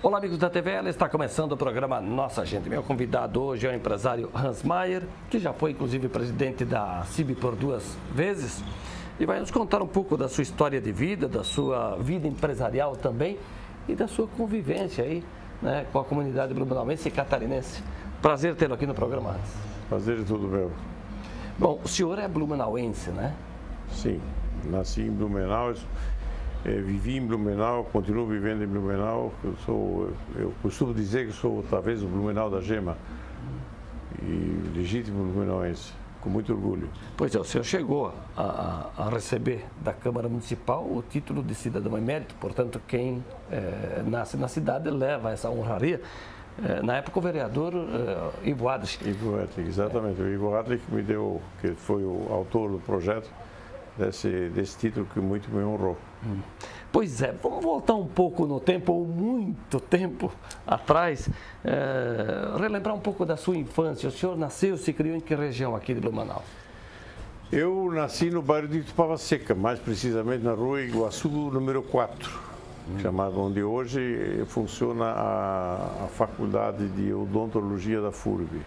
Olá, amigos da TVL, está começando o programa Nossa Gente. Meu convidado hoje é o empresário Hans Mayer, que já foi inclusive presidente da CIB por 2 vezes, e vai nos contar um pouco da sua história de vida, da sua vida empresarial também e da sua convivência aí, né, com a comunidade blumenauense e catarinense. Prazer tê-lo aqui no programa, Hans. Prazer é tudo meu. Bom, o senhor é blumenauense, né? Sim, nasci em Blumenau, vivi em Blumenau, continuo vivendo em Blumenau. Eu costumo dizer que sou talvez o Blumenau da Gema e legítimo blumenauense, com muito orgulho. Pois é, o senhor chegou a receber da Câmara Municipal o título de cidadão emérito, portanto, quem nasce na cidade leva essa honraria. Na época, o vereador Ivo Adler. Ivo Adler, exatamente. O Ivo Adler que me deu, que foi o autor do projeto desse título que muito me honrou. Pois é, vamos voltar um pouco no tempo, ou muito tempo atrás, relembrar um pouco da sua infância. O senhor nasceu, se criou em que região aqui de Blumenau? Eu nasci no bairro de Itupava Seca, mais precisamente na rua Iguaçu, número 4. Chamado onde hoje funciona a Faculdade de Odontologia da FURB.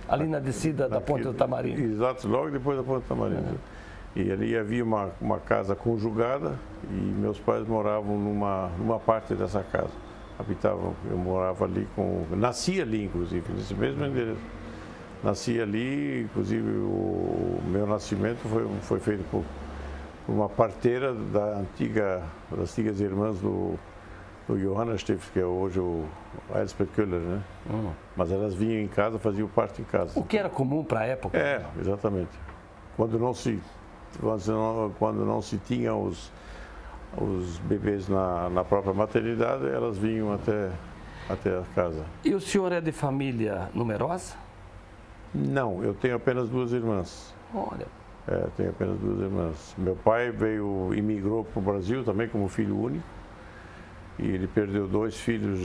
Ali na descida da Ponte do Tamarindo. Exato, logo depois da Ponte do Tamarindo. E ali havia uma casa conjugada e meus pais moravam numa parte dessa casa. Eu morava ali nasci ali, inclusive, nesse mesmo endereço. Nasci ali, inclusive o meu nascimento foi feito por uma parteira das antigas irmãs do Johanna Stift, que é hoje o Elspeth Köhler, né? Mas elas vinham em casa, faziam parte em casa. O que era comum para a época? Exatamente. Quando não se tinha os bebês na própria maternidade, elas vinham até a casa. E o senhor é de família numerosa? Não, eu tenho apenas 2 irmãs. Olha. Tenho apenas 2 irmãs. Meu pai imigrou para o Brasil também como filho único. E ele perdeu 2 filhos,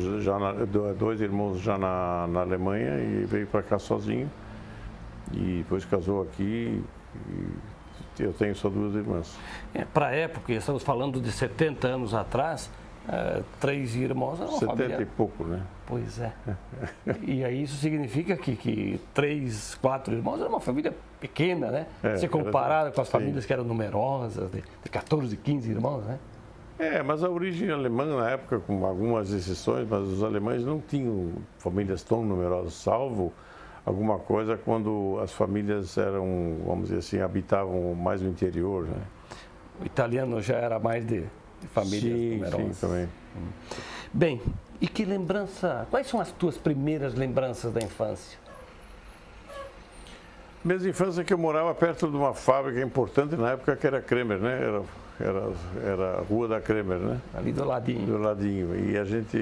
2 irmãos já na Alemanha e veio para cá sozinho. E depois casou aqui e eu tenho só 2 irmãs. Para a época, estamos falando de 70 anos atrás, 3 irmãos era uma 70 família... e pouco, né? Pois é. E aí isso significa que 3, 4 irmãos era uma família pequena, né? Se comparada com as famílias que eram numerosas, de 14, 15 irmãos, né? Mas a origem alemã na época, com algumas exceções, mas os alemães não tinham famílias tão numerosas, salvo alguma coisa quando as famílias eram, vamos dizer assim, habitavam mais no interior, né? O italiano já era mais de famílias numerosas. Sim, também. Bem, e que lembrança, quais são as tuas primeiras lembranças da infância? Minha infância que eu morava perto de uma fábrica importante na época que era Kremer, né? Era a Rua da Kremer, né? Ali do ladinho. Do ladinho. E a gente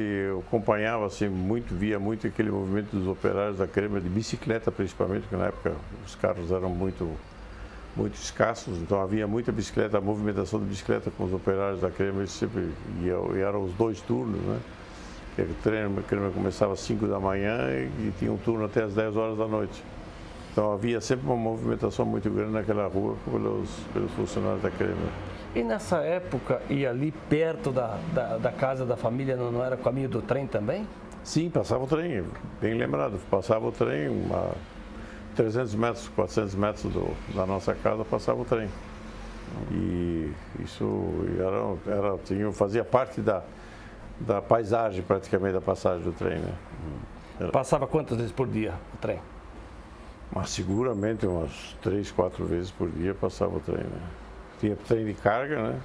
acompanhava assim via muito aquele movimento dos operários da Kremer, de bicicleta principalmente, porque na época os carros eram muito escassos, então havia muita bicicleta, a movimentação de bicicleta com os operários da Kremer sempre e eram os 2 turnos, né? O Kremer começava às 5 da manhã e tinha um turno até às 10 horas da noite. Então havia sempre uma movimentação muito grande naquela rua pelos funcionários da Kremer. E nessa época, e ali perto da casa da família, não era caminho do trem também? Sim, passava o trem, bem lembrado. Passava o trem, 300 metros, 400 metros da nossa casa, passava o trem. E isso fazia parte da paisagem, praticamente, da passagem do trem, né? Passava quantas vezes por dia o trem? Mas seguramente umas 3, 4 vezes por dia passava o trem, né? Tinha trem de carga, né?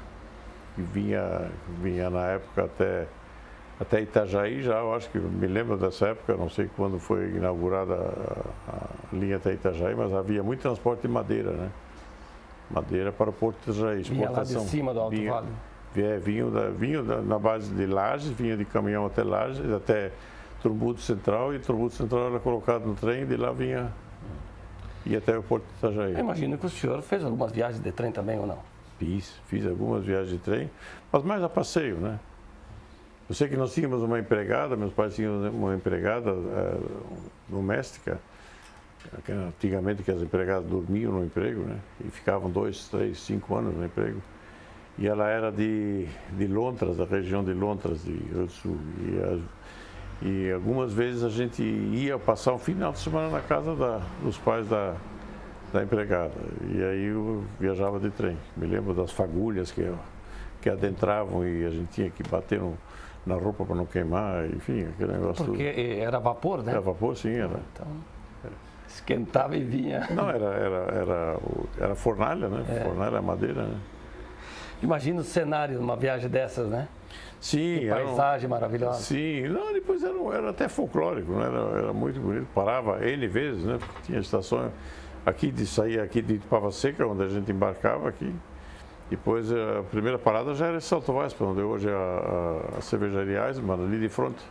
Que vinha na época até Itajaí já, eu acho que me lembro dessa época, não sei quando foi inaugurada a linha até Itajaí, mas havia muito transporte de madeira, né? Madeira para o Porto de Itajaí, exportação. Vinha lá de cima do Alto Vale? Vinha na base de Lages, vinha de caminhão até Lages, até Trombudo Central, e Trombudo Central era colocado no trem, e de lá ia até o Porto de Itajaí. Eu imagino que o senhor fez algumas viagens de trem também, ou não? Fiz algumas viagens de trem, mas mais a passeio, né? Eu sei que nós tínhamos uma empregada, meus pais tinham uma empregada doméstica, antigamente que as empregadas dormiam no emprego, né? E ficavam 2, 3, 5 anos no emprego. E ela era de Lontras, da região de Lontras, de Rio do Sul. E algumas vezes a gente ia passar um final de semana na casa dos pais da empregada. E aí eu viajava de trem. Me lembro das fagulhas que adentravam e a gente tinha que bater na roupa para não queimar, enfim, aquele negócio. Porque era vapor, né? Era vapor, sim, era. Então, esquentava e vinha. Não, era fornalha, né? Fornalha madeira, né? Imagina o cenário numa viagem dessas, né? Sim. Que paisagem maravilhosa. Sim. Não, depois era até folclórico, né? Era muito bonito. Parava N vezes, né? Porque tinha estações saía aqui de Pava Seca, onde a gente embarcava aqui. Depois a primeira parada já era em Salto Vasco, onde hoje é a cervejaria Eisenbahn, ali de frente.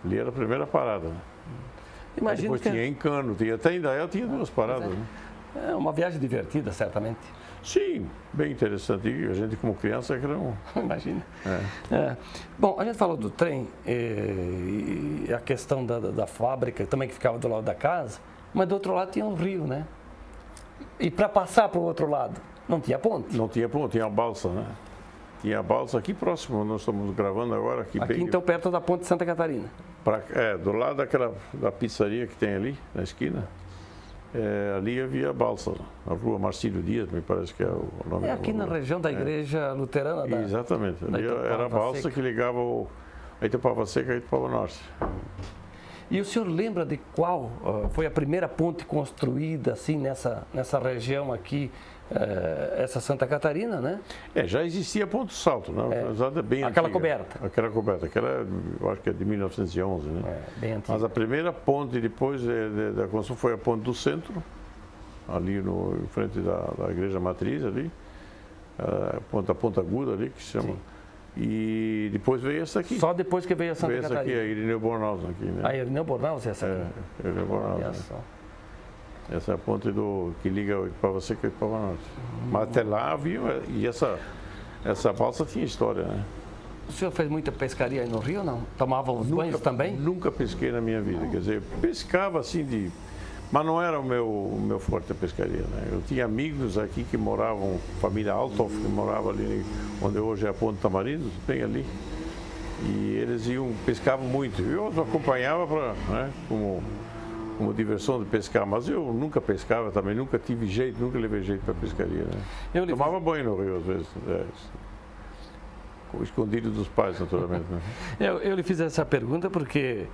Ali era a primeira parada. Né? Imagina depois tinha Encano, até Indaial tinha 2 paradas. Né? É uma viagem divertida, certamente. Sim, bem interessante. E a gente como criança que era um... Imagina. Bom, a gente falou do trem e a questão da fábrica também que ficava do lado da casa, mas do outro lado tinha um rio, né? E para passar para o outro lado, não tinha ponte? Não tinha ponte, tinha a balsa, né? Tinha a balsa aqui próximo, nós estamos gravando agora. Aqui bem, então perto da ponte de Santa Catarina? Do lado da pizzaria que tem ali, na esquina. Ali havia a balsa, na rua Marcílio Dias, me parece que é o nome. É aqui na região da igreja luterana da... Exatamente, ali era a balsa que ligava a Itupava Seca a Itupava Norte. E o senhor lembra de qual foi a primeira ponte construída assim nessa região aqui, essa Santa Catarina, né? Já existia Ponte Salto, né? Bem aquela antiga. coberta. Aquela coberta, eu acho que é de 1911, né? Bem antiga. Mas a primeira ponte depois da construção foi a Ponte do Centro, ali em frente da Igreja Matriz, ali. A Ponta Aguda ali, que se chama. Sim. E depois veio essa aqui. Só depois que veio a Santa Catarina? Veio essa aqui, a Irineu Bornaus aqui, né? A Irineu Bornaus é essa aqui? Irineu Bornaus. Essa é a ponte que liga o Itupava Seca e o Itupava Norte. Mas até lá havia, e essa balsa tinha história, né? O senhor fez muita pescaria aí no Rio, não? Tomava os banhos também? Nunca pesquei na minha vida, quer dizer, pescava assim mas não era o meu forte a pescaria, né? Eu tinha amigos aqui que moravam, família Althoff, que morava ali onde hoje é a Ponte Tamarindo, bem ali. E eles pescavam muito. Eu os acompanhava né, como diversão de pescar, mas eu nunca pescava também, nunca tive jeito, nunca levei jeito para pescaria, né? Tomava banho no rio às vezes, escondido dos pais, naturalmente. Né? Eu lhe fiz essa pergunta porque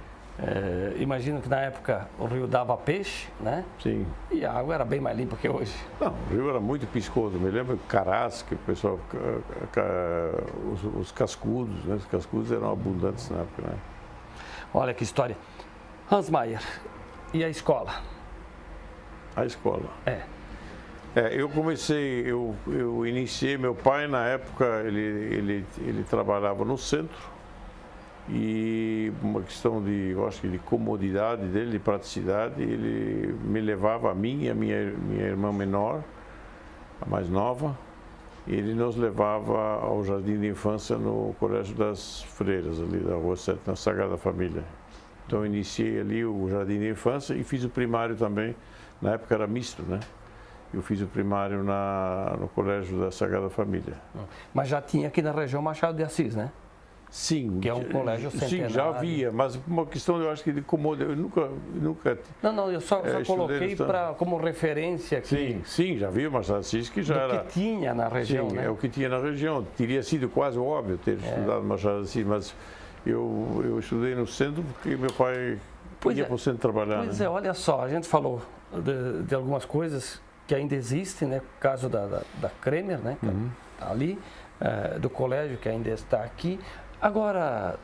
imagino que na época o rio dava peixe, né? Sim. E a água era bem mais limpa que hoje. Não, o rio era muito piscoso. Me lembro carás, que o pessoal, os cascudos, né? Os cascudos eram abundantes na época, né? Olha que história. Hans Mayer, e a escola? A escola? Eu comecei, eu iniciei, meu pai na época, ele trabalhava no centro. E uma questão eu acho que de comodidade dele, de praticidade, ele me levava a mim e a minha irmã menor, a mais nova, e ele nos levava ao jardim de infância no Colégio das Freiras, ali da Rua 7, na Sagrada Família. Então eu iniciei ali o jardim de infância e fiz o primário também, na época era misto, né? Eu fiz o primário no Colégio da Sagrada Família. Mas já tinha aqui na região Machado de Assis, né? Sim. Que é um colégio centenário. Sim, já havia, mas uma questão eu acho que de comodidade, eu nunca Não, eu só coloquei como referência aqui. Sim, já havia Machado de Assis que já era... O que tinha na região, sim, né? É o que tinha na região. Teria sido quase óbvio ter estudado Machado de Assis, mas eu estudei no centro porque meu pai ia para o centro trabalhar. Pois né? Olha só, a gente falou de algumas coisas que ainda existem, né? O caso da Kremer, né? Que está ali, do colégio que ainda está aqui. Agora,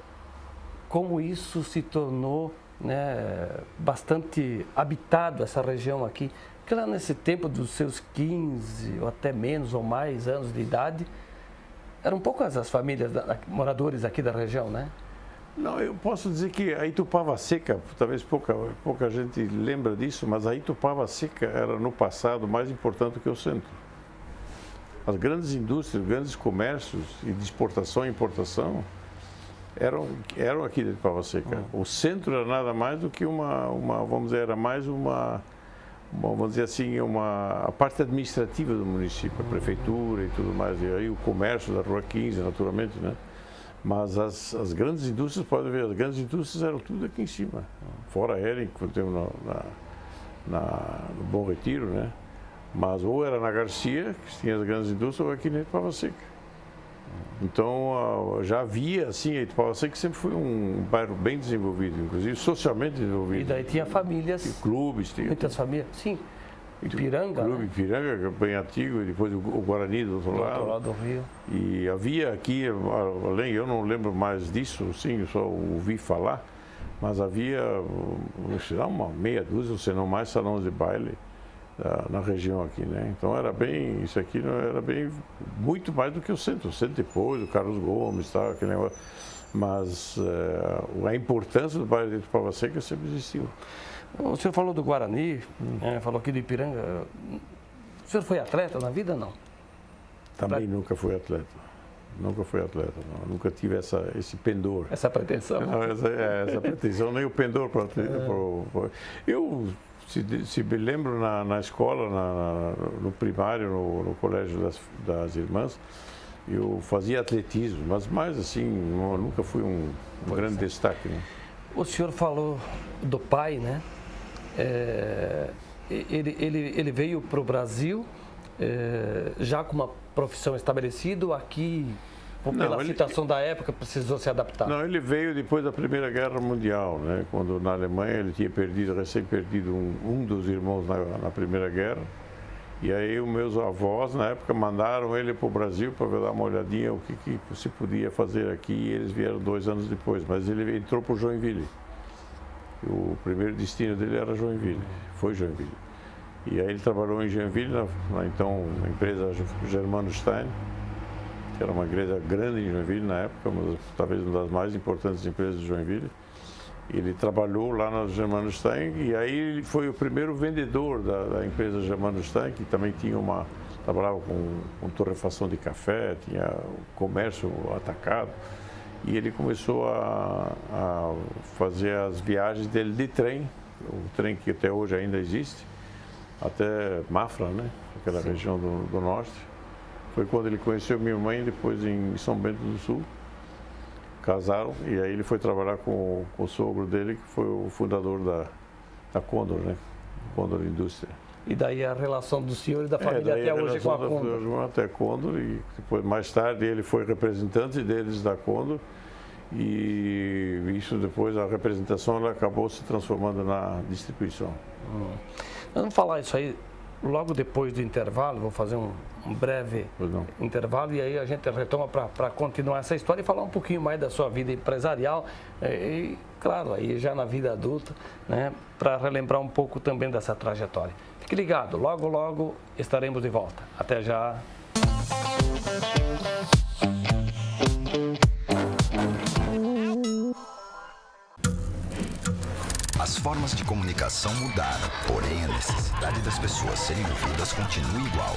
como isso se tornou, né, bastante habitado, essa região aqui? Porque lá nesse tempo dos seus 15 ou até menos ou mais anos de idade, eram poucas as famílias, moradores aqui da região, né? Não, eu posso dizer que a Itupava Seca, talvez pouca gente lembra disso, mas a Itupava Seca era no passado mais importante que o centro. As grandes indústrias, grandes comércios de exportação e importação eram aqui de Itupava Seca. O centro era nada mais do que vamos dizer, era mais uma vamos dizer assim, a parte administrativa do município, a prefeitura e tudo mais, e aí o comércio da Rua 15, naturalmente, né? Mas as grandes indústrias, pode ver, as grandes indústrias eram tudo aqui em cima, fora a Hering, que temos no Bom Retiro, né? Mas ou era na Garcia, que tinha as grandes indústrias, ou aqui na Itupava Seca. Então, já havia, assim, a Itupava Seca sempre foi um bairro bem desenvolvido, inclusive socialmente desenvolvido. E daí tinha famílias. E clubes. Muitas famílias, sim. Ipiranga, Clube né? Ipiranga, que é bem antigo, e depois o Guarani do outro lado. Do Rio. E havia aqui, além, eu não lembro mais disso, sim, eu só ouvi falar, mas havia, sei lá, uma meia dúzia, se não mais, salões de baile na região aqui, né? Então era bem, isso aqui era bem, muito mais do que o centro depois, o Carlos Gomes, tal, aquele negócio. Mas a importância do bairro de Itupava Seca sempre existiu. O senhor falou do Guarani, falou aqui do Ipiranga. O senhor foi atleta na vida, não? Também nunca fui atleta. Nunca fui atleta, não. Nunca tive esse pendor. Essa pretensão? Não, essa pretensão, nem o pendor para ter. Eu, se me lembro na escola, no primário, no colégio das irmãs, eu fazia atletismo, mas mais assim, nunca fui um grande destaque, né? O senhor falou do pai, né? Ele veio para o Brasil já com uma profissão estabelecida, aqui, pela situação da época, precisou se adaptar? Não, ele veio depois da Primeira Guerra Mundial, né? Quando na Alemanha ele tinha recém perdido um dos irmãos na Primeira Guerra. E aí os meus avós, na época, mandaram ele para o Brasil para dar uma olhadinha o que se podia fazer aqui, e eles vieram 2 anos depois, mas ele entrou para o Joinville. O primeiro destino dele era Joinville, foi Joinville. E aí ele trabalhou em Joinville, na empresa Germano Stein, que era uma empresa grande em Joinville na época, mas talvez uma das mais importantes empresas de Joinville. Ele trabalhou lá na Germano Stein e aí ele foi o primeiro vendedor da empresa Germano Stein, que também trabalhava com torrefação de café, tinha comércio atacado. E ele começou a fazer as viagens dele de trem, o trem que até hoje ainda existe, até Mafra, né? Aquela Sim. região do norte. Foi quando ele conheceu minha mãe, depois em São Bento do Sul. Casaram e aí ele foi trabalhar com o sogro dele, que foi o fundador da Condor, né? Condor Indústria. E daí a relação do senhor e da família até hoje com a Condor? Até a Condor, e depois, mais tarde, ele foi representante deles da Condor, e isso depois, a representação, ela acabou se transformando na distribuição. Vamos falar isso aí logo depois do intervalo, vou fazer um breve intervalo e aí a gente retoma para continuar essa história e falar um pouquinho mais da sua vida empresarial e, claro, aí já na vida adulta, né, para relembrar um pouco também dessa trajetória. Fique ligado, logo, logo estaremos de volta. Até já. As formas de comunicação mudaram, porém a necessidade das pessoas serem ouvidas continua igual.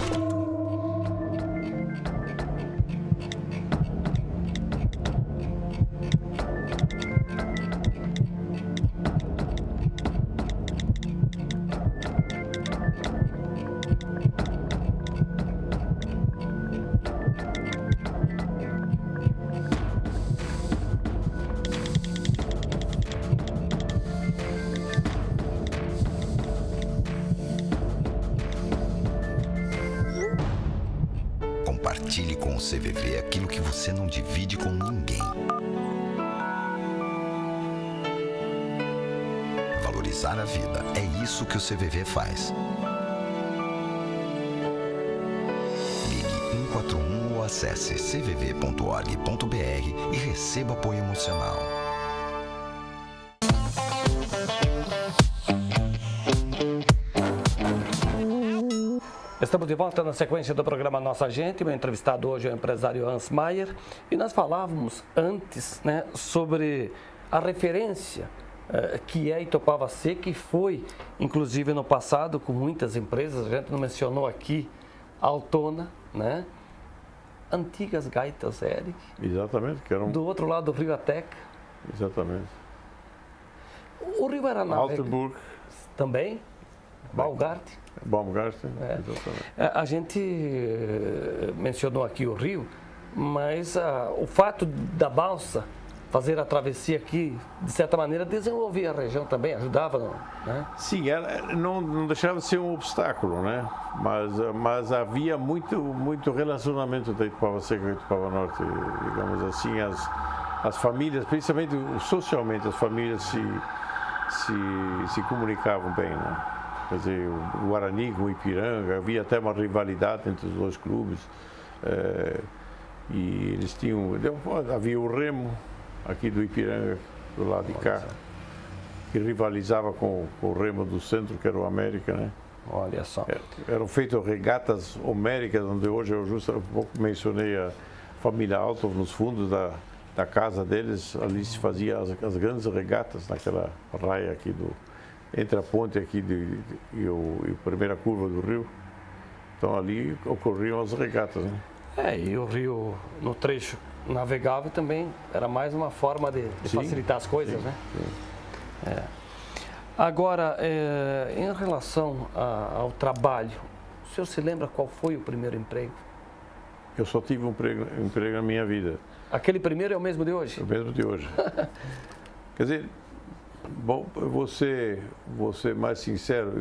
Compartilhe com o CVV aquilo que você não divide com ninguém. Valorizar a vida, é isso que o CVV faz. Ligue 141 ou acesse cvv.org.br e receba apoio emocional. Estamos de volta na sequência do programa Nossa Gente. Meu entrevistado hoje é o empresário Hans Maier. E nós falávamos antes, né, sobre a referência que é Itupava Seca, que foi, inclusive, no passado, com muitas empresas. A gente não mencionou aqui Altona, né? Antigas Gaitas Hering. Exatamente. Que eram... Do outro lado do Rio Ateca. Exatamente. O Rio era Altenburg. Também? Baumgarten. Baumgarten, exatamente. A gente mencionou aqui o rio, mas o fato da balsa fazer a travessia aqui, de certa maneira, desenvolvia a região também, ajudava, né? Sim, não deixava de ser um obstáculo, né? Mas havia muito relacionamento entre Ituapava Seca e Ituapava Norte, digamos assim, as famílias, principalmente socialmente, as famílias se comunicavam bem, né? Quer dizer, o Guarani com o Ipiranga, havia até uma rivalidade entre os dois clubes, e eles tinham, havia o Remo, aqui do Ipiranga, do lado de cá, que rivalizava com o Remo do centro, que era o América, né? Olha só. Eram feitas regatas homéricas, onde hoje eu justo há pouco mencionei a família Altov, nos fundos da casa deles, ali se fazia as grandes regatas, naquela raia aqui entre a ponte aqui e a primeira curva do rio. Então ali ocorriam as regatas, né? E o rio, no trecho navegável, também era mais uma forma de facilitar as coisas, né? Sim. Agora, em relação ao trabalho, o senhor se lembra qual foi o primeiro emprego? Eu só tive um emprego na minha vida. Aquele primeiro é o mesmo de hoje? O mesmo de hoje. Quer dizer, bom, vou ser mais sincero,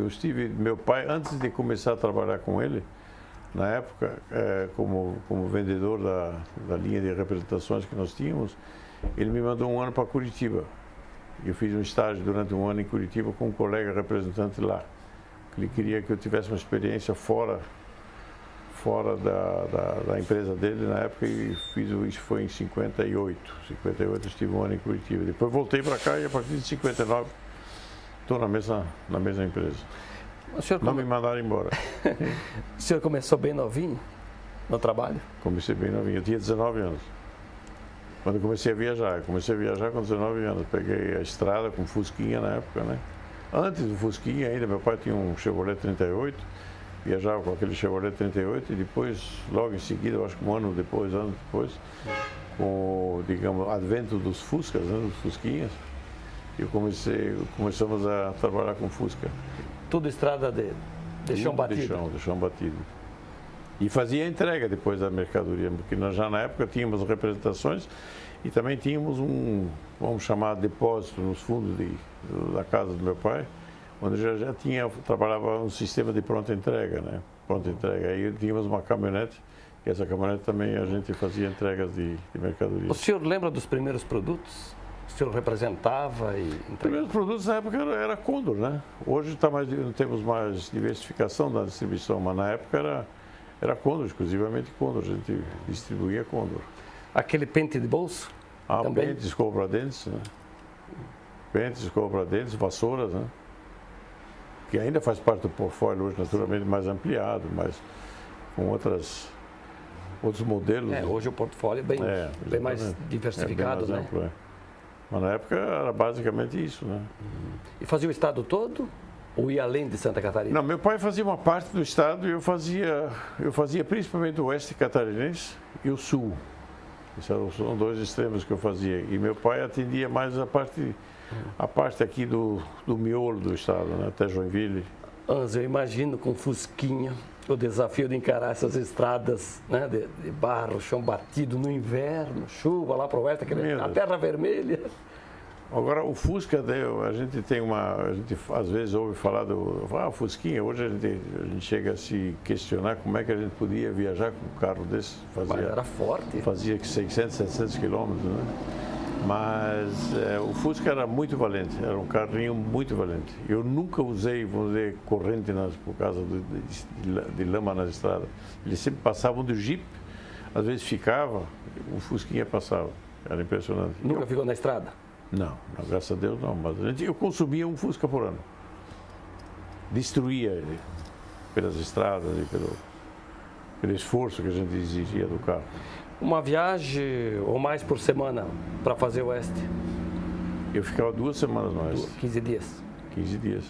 meu pai, antes de começar a trabalhar com ele, na época, como vendedor da linha de representações que nós tínhamos, ele me mandou um ano para Curitiba. Eu fiz um estágio durante um ano em Curitiba com um colega representante lá. Ele queria que eu tivesse uma experiência fora da empresa dele na época, e isso foi em 58. 58 eu estive um ano em Curitiba. Depois voltei para cá e a partir de 59 estou na mesma empresa. Não me mandaram embora. O senhor começou bem novinho no trabalho? Comecei bem novinho, eu tinha 19 anos. Quando eu comecei a viajar. Comecei a viajar com 19 anos. Peguei a estrada com Fusquinha na época, né? Antes do Fusquinha ainda, meu pai tinha um Chevrolet 38, viajava com aquele Chevrolet 38 e depois, logo em seguida, eu acho que anos depois, com o, digamos, advento dos Fuscas, né? Dos Fusquinhas, começamos a trabalhar com Fusca. Tudo estrada de chão batido? De chão batido. E fazia a entrega depois da mercadoria, porque nós já na época tínhamos representações e também tínhamos vamos chamar, depósito nos fundos da casa do meu pai, onde já trabalhava um sistema de pronta entrega, né? Pronta entrega. Aí tínhamos uma caminhonete, e essa caminhonete também a gente fazia entregas de mercadoria. O senhor lembra dos primeiros produtos? O senhor representava e entregava? Os primeiros produtos na época era Condor, né? Hoje não temos mais diversificação da distribuição, mas na época era Condor, exclusivamente Condor, a gente distribuía Condor. Aquele pente de bolso? Também? Pentes, escova para dentes, né? Pentes, escova para dentes, vassouras, né? Que ainda faz parte do portfólio hoje, naturalmente mais ampliado, mas com outros modelos. Hoje o portfólio é bem mais diversificado, bem mais amplo, né? Mas na época era basicamente isso, né? E fazia o estado todo? Ou ia além de Santa Catarina? Não, meu pai fazia uma parte do estado e eu fazia principalmente o oeste catarinense e o sul. Esses são dois extremos que eu fazia. E meu pai atendia mais a parte aqui do miolo do estado, né? Até Joinville. Anzo, eu imagino com Fusquinha o desafio de encarar essas estradas, né, de barro, chão batido no inverno, chuva lá para o oeste, a terra vermelha. Agora, o Fusca, a gente às vezes ouve falar Fusquinha. Hoje a gente chega a se questionar como é que a gente podia viajar com um carro desse. Mas era forte. Fazia 600, 700 quilômetros, né? Mas o Fusca era muito valente, era um carrinho muito valente. Eu nunca usei, vamos dizer, corrente por causa de lama nas estradas. Eles sempre passavam do Jeep, às vezes ficava, o Fusquinha passava. Era impressionante. Nunca ficou na estrada? Não, graças a Deus não. Mas eu consumia um Fusca por ano. Destruía ele pelas estradas e pelo esforço que a gente exigia do carro. Uma viagem ou mais por semana para fazer o oeste? Eu ficava 2 semanas no oeste. 15 dias? 15 dias.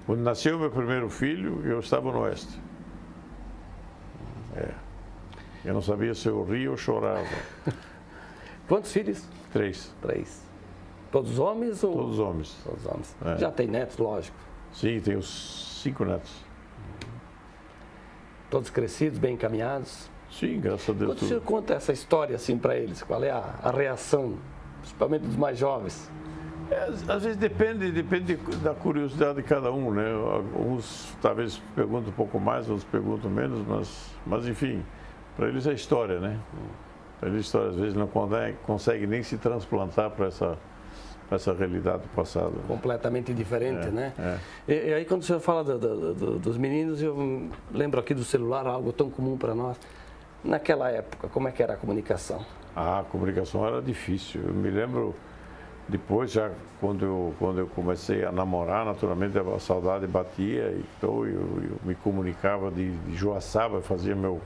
Quando nasceu meu primeiro filho, eu estava no oeste. Eu não sabia se eu ria ou chorava. Quantos filhos? 3. Todos homens? Todos homens. Todos homens. Já tem netos, lógico. Sim, tenho 5 netos. Todos crescidos, bem encaminhados? Sim, graças a Deus. Quando o senhor conta essa história assim para eles, qual é a reação, principalmente dos mais jovens? Às vezes depende da curiosidade de cada um, né? Alguns talvez perguntam um pouco mais, outros perguntam menos, mas enfim, para eles é história, né? Para eles é história, às vezes não consegue nem se transplantar para essa realidade do passado. Completamente diferente, né? É. E aí quando o senhor fala dos meninos, eu lembro aqui do celular, algo tão comum para nós. Naquela época, como é que era a comunicação? A comunicação era difícil. Eu me lembro, depois, já quando eu comecei a namorar, naturalmente a saudade batia, então eu me comunicava de Joaçaba, fazia meu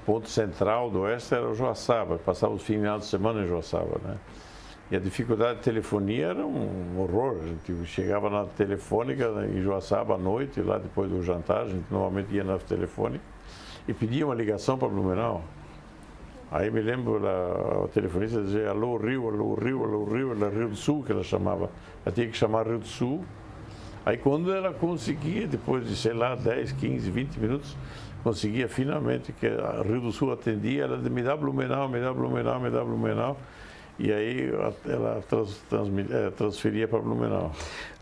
ponto central do oeste era o Joaçaba, passava os finais de semana em Joaçaba, né? E a dificuldade de telefonia era um horror. A gente chegava na telefônica em Joaçaba à noite, lá depois do jantar, a gente normalmente ia na telefônica e pedia uma ligação para Blumenau. Aí me lembro, a telefonista dizia alô Rio, alô Rio, alô Rio, era Rio do Sul que ela chamava. Ela tinha que chamar Rio do Sul. Aí quando ela conseguia, depois de, sei lá, 10, 15, 20 minutos, conseguia finalmente que a Rio do Sul atendia, ela dizia, me dá Blumenau, me dá Blumenau, me dá Blumenau. E aí ela transferia para Blumenau.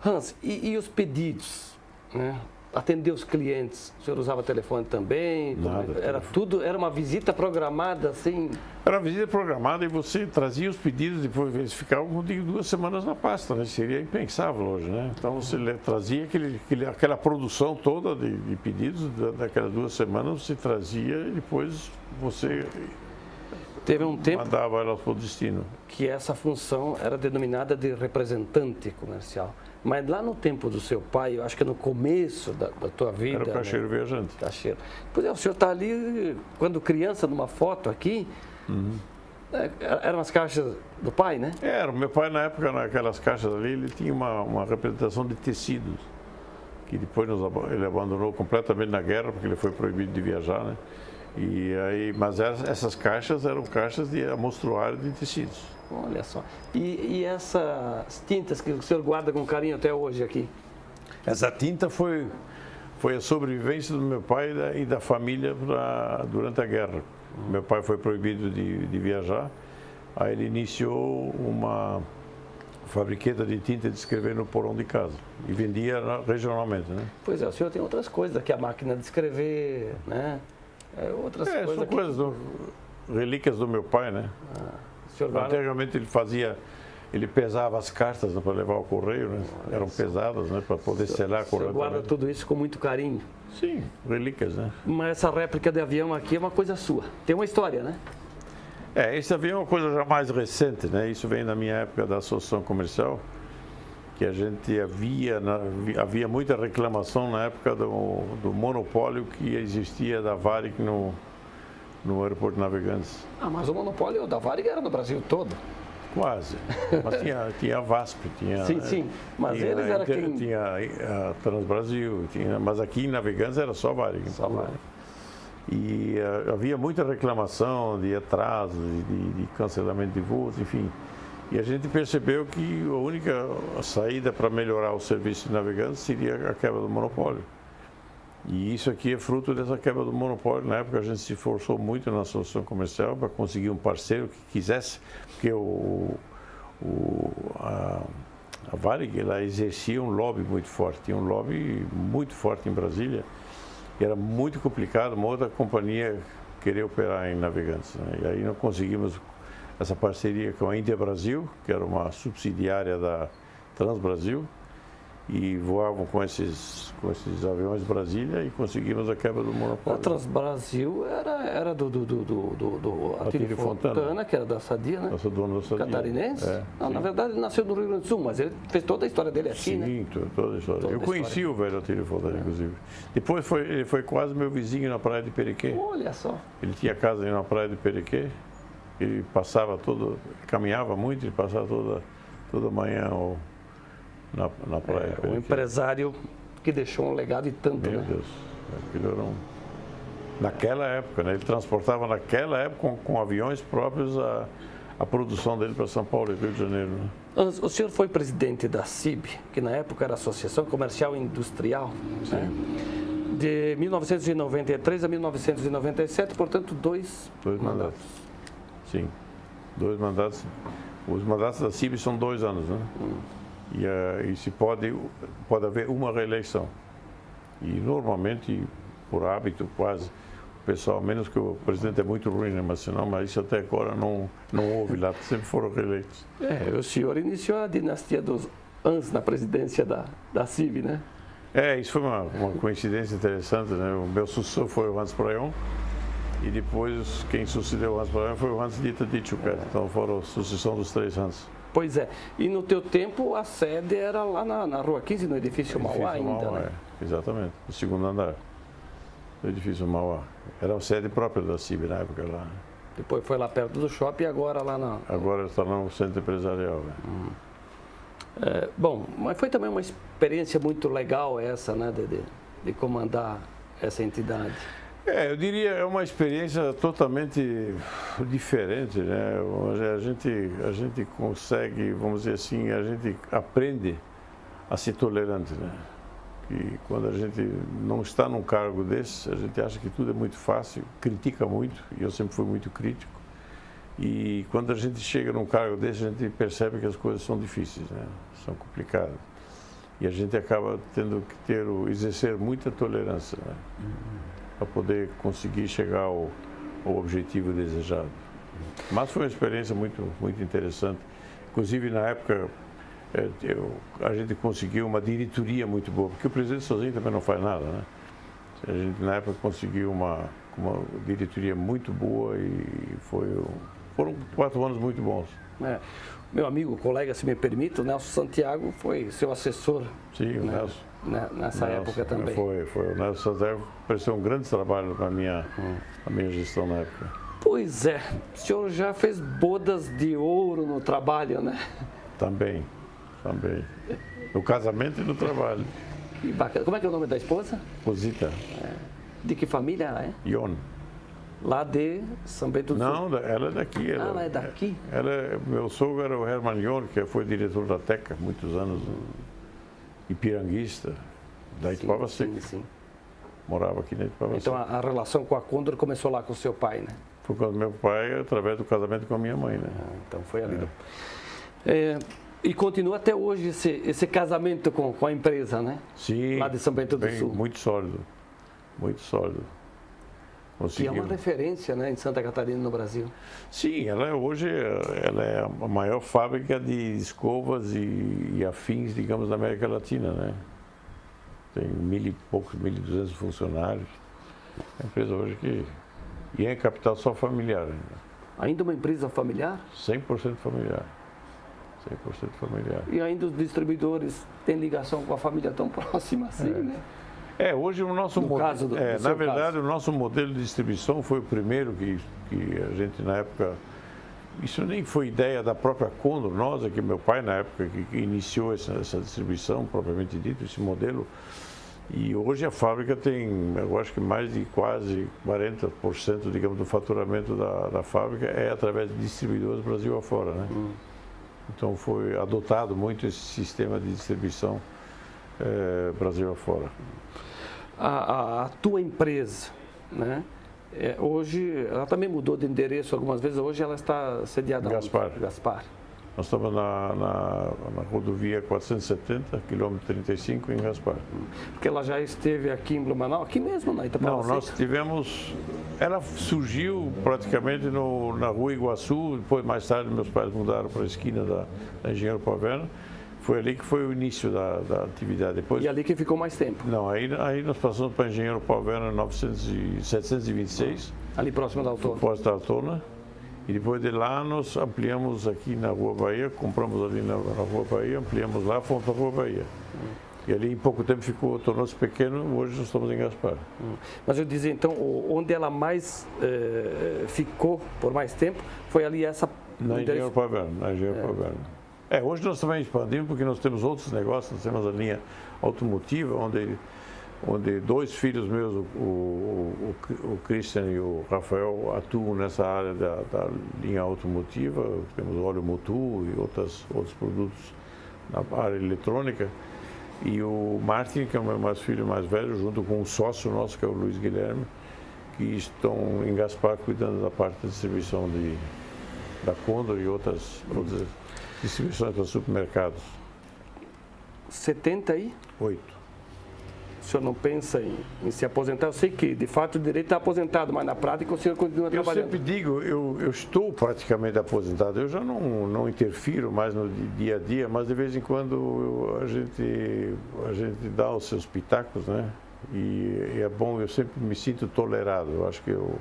Hans, e os pedidos, né? Atender os clientes, o senhor usava telefone também? Nada, era uma visita programada assim? Era uma visita programada e você trazia os pedidos, depois eles ficavam 2 semanas na pasta, né? Seria impensável hoje, né? Então você trazia aquela produção toda de pedidos, daquelas 2 semanas você trazia e depois você teve um tempo mandava elas para o destino. Que essa função era denominada de representante comercial. Mas lá no tempo do seu pai, eu acho que no começo da tua vida... Era o caixeiro, né? Viajante. Caixeiro. Pois é, o senhor está ali, quando criança, numa foto aqui, eram as caixas do pai, né? Era, o meu pai na época, naquelas caixas ali, ele tinha uma representação de tecidos, que depois ele abandonou completamente na guerra, porque ele foi proibido de viajar, né? E aí, mas essas caixas eram caixas de amonstruário de tecidos. Olha só. E essas tintas que o senhor guarda com carinho até hoje aqui? Essa tinta foi a sobrevivência do meu pai e da família durante a guerra. Meu pai foi proibido de viajar, aí ele iniciou uma fabriqueta de tinta de escrever no porão de casa e vendia regionalmente, né? Pois é, o senhor tem outras coisas aqui, a máquina de escrever, né? Outras coisas são coisas, relíquias do meu pai, né? Anteriormente ele pesava as cartas, né, para levar ao correio, né? Eram pesadas, né, para poder selar corretamente. Você guarda tudo isso com muito carinho? Sim, relíquias, né? Mas essa réplica de avião aqui é uma coisa sua, tem uma história, né? Esse avião é uma coisa já mais recente, né? Isso vem da minha época da associação comercial, que a gente havia muita reclamação na época do monopólio que existia da Varig no aeroporto de Navegantes. Mas o monopólio da Varig era no Brasil todo. Quase. Mas tinha a VASP, tinha... Sim. Mas eles eram quem... Tinha a Transbrasil, mas aqui em Navegantes era só Varig. Só Varig. E havia muita reclamação de atraso, de cancelamento de voos, enfim. E a gente percebeu que a única saída para melhorar o serviço de Navegantes seria a quebra do monopólio. E isso aqui é fruto dessa quebra do monopólio. Na época a gente se esforçou muito na associação comercial para conseguir um parceiro que quisesse, porque a Varig ela exercia um lobby muito forte, tinha um lobby muito forte em Brasília, e era muito complicado uma outra companhia querer operar em Navegantes, né? E aí nós conseguimos essa parceria com a Índia Brasil, que era uma subsidiária da Transbrasil, e voavam com esses aviões de Brasília e conseguimos a quebra do monopólio. A Transbrasil era do Atílio Fontana, que era da Sadia, né? Nosso dono da Sadia. Catarinense? Na verdade ele nasceu no Rio Grande do Sul, mas ele fez toda a história dele aqui, né? Sim, toda a história. Eu conheci o velho Atílio Fontana, inclusive. Depois ele foi quase meu vizinho na praia de Periquê. Olha só. Ele tinha casa na praia de Periquê. Ele caminhava muito, ele passava toda manhã na praia. Um empresário que deixou um legado e tanto, Meu né? Deus, aquilo era naquela época, né? Ele transportava naquela época com aviões próprios a produção dele para São Paulo e Rio de Janeiro, né? O senhor foi presidente da CIB, que na época era Associação Comercial e Industrial, né? De 1993 a 1997, portanto, dois mandatos. Sim, 2 mandatos. Os mandatos da CIB são 2 anos, né? E se pode haver uma reeleição. E normalmente, por hábito quase, o pessoal, menos que o presidente é muito ruim, né? Mas isso até agora não houve lá, sempre foram reeleitos. O senhor iniciou a dinastia dos Hans na presidência da CIB, né? Isso foi uma coincidência interessante, né? O meu sucessor foi o Hans Prayon e depois quem sucedeu o Hans Prayon foi o Hans-Dieter Ditschukert. Então foram a sucessão dos 3 Hans. Pois é. E no teu tempo a sede era lá na Rua 15, no edifício Mauá ainda, Mauá, né? Exatamente, no 2º andar do edifício Mauá. Era a sede própria da CIB na época lá. Depois foi lá perto do shopping e agora lá na... Agora está no centro empresarial. Né? Bom, mas foi também uma experiência muito legal essa, né, de comandar essa entidade. Eu diria é uma experiência totalmente diferente, né? A gente consegue, vamos dizer assim, a gente aprende a ser tolerante, né? E quando a gente não está num cargo desse, a gente acha que tudo é muito fácil, critica muito, e eu sempre fui muito crítico. E quando a gente chega num cargo desse, a gente percebe que as coisas são difíceis, né? São complicadas. E a gente acaba tendo que exercer muita tolerância, né? Para poder conseguir chegar ao objetivo desejado. Mas foi uma experiência muito, muito interessante. Inclusive, na época, a gente conseguiu uma diretoria muito boa, porque o presidente sozinho também não faz nada, né? A gente, na época, conseguiu uma diretoria muito boa e foram 4 anos muito bons. Meu amigo, colega, se me permite, o Nelson Santiago foi seu assessor. Sim, o né? Nelson. Nessa época também. Foi. O Nelson Santiago prestou um grande trabalho na minha gestão na época. Pois é, o senhor já fez bodas de ouro no trabalho, né? Também. No casamento e no trabalho. Que bacana. Como é que é o nome da esposa? Rosita. De que família ela é? Ion. Lá de São Bento do Sul? Não, ela é daqui. Ela é daqui? Meu sogro era o Herman Ion, que foi diretor da Teca muitos anos, ipiranguista, da Itupava Seca. Sim. Morava aqui na Itupava Seca. Então a relação com a Condor começou lá com o seu pai, né? Foi com o meu pai, através do casamento com a minha mãe, né? Então foi ali. E continua até hoje esse casamento com a empresa, né? Sim. Lá de São Bento do Sul. Muito sólido. Que é uma referência, né, em Santa Catarina, no Brasil. Sim, hoje ela é a maior fábrica de escovas e afins, digamos, da América Latina, né? Tem 1.200 funcionários. É uma empresa hoje e é capital só familiar Ainda uma empresa familiar? 100% familiar. 100% familiar. E ainda os distribuidores têm ligação com a família tão próxima assim, né? Hoje o nosso modelo, na verdade, o nosso modelo de distribuição foi o primeiro que a gente na época, isso nem foi ideia da própria Condor, nós aqui, meu pai na época que iniciou essa distribuição propriamente dito, esse modelo. E hoje a fábrica tem, eu acho que mais de quase 40%, digamos, do faturamento da fábrica é através de distribuidores Brasil afora, né? Então foi adotado muito esse sistema de distribuição Brasil afora. A tua empresa, né? Hoje, ela também mudou de endereço algumas vezes, hoje ela está sediada em Gaspar. Nós estamos na rodovia 470, quilômetro 35, em Gaspar. Porque ela já esteve aqui em Blumenau, aqui mesmo, na Itapava Seca? Não, nós tivemos... Ela surgiu praticamente na Rua Iguaçu, depois mais tarde meus pais mudaram para a esquina da Engenheiro Pavena. Foi ali que foi o início da atividade. Depois, e ali que ficou mais tempo? Não, aí nós passamos para Engenheiro Pavena 726. Ali próximo da Altona? Próximo da Altona. E depois de lá nós ampliamos aqui na Rua Bahia, compramos ali na Rua Bahia, ampliamos lá, fomos para a Rua Bahia. E ali em pouco tempo tornou-se pequeno, hoje nós estamos em Gaspar. Mas eu dizia então, onde ela mais ficou por mais tempo, foi ali essa... Na Engenheiro Pavena, Pavena. Hoje nós também expandimos porque nós temos outros negócios, nós temos a linha automotiva, onde 2 filhos meus, o Christian e o Rafael, atuam nessa área da linha automotiva. Temos óleo Motul e outros produtos na área eletrônica. E o Martin, que é o meu filho mais velho, junto com um sócio nosso, que é o Luiz Guilherme, que estão em Gaspar cuidando da parte da distribuição da Condor e outras distribuições para supermercados. 78. O senhor não pensa em se aposentar? Eu sei que, de fato, o direito está aposentado, mas na prática o senhor continua trabalhando. Eu sempre digo, eu estou praticamente aposentado. Eu já não interfiro mais no dia a dia, mas de vez em quando a gente dá os seus pitacos, né? E é bom, eu sempre me sinto tolerado. Eu acho que o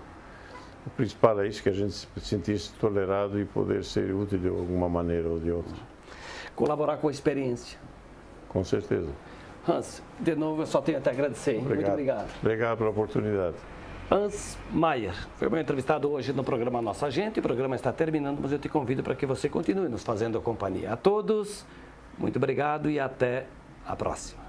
principal é isso, que a gente se sentisse tolerado e poder ser útil de alguma maneira ou de outra. Colaborar com a experiência. Com certeza. Hans, de novo eu só tenho até a agradecer. Obrigado. Muito obrigado. Obrigado pela oportunidade. Hans Maier foi meu entrevistado hoje no programa Nossa Gente. O programa está terminando, mas eu te convido para que você continue nos fazendo companhia. A todos, muito obrigado e até a próxima.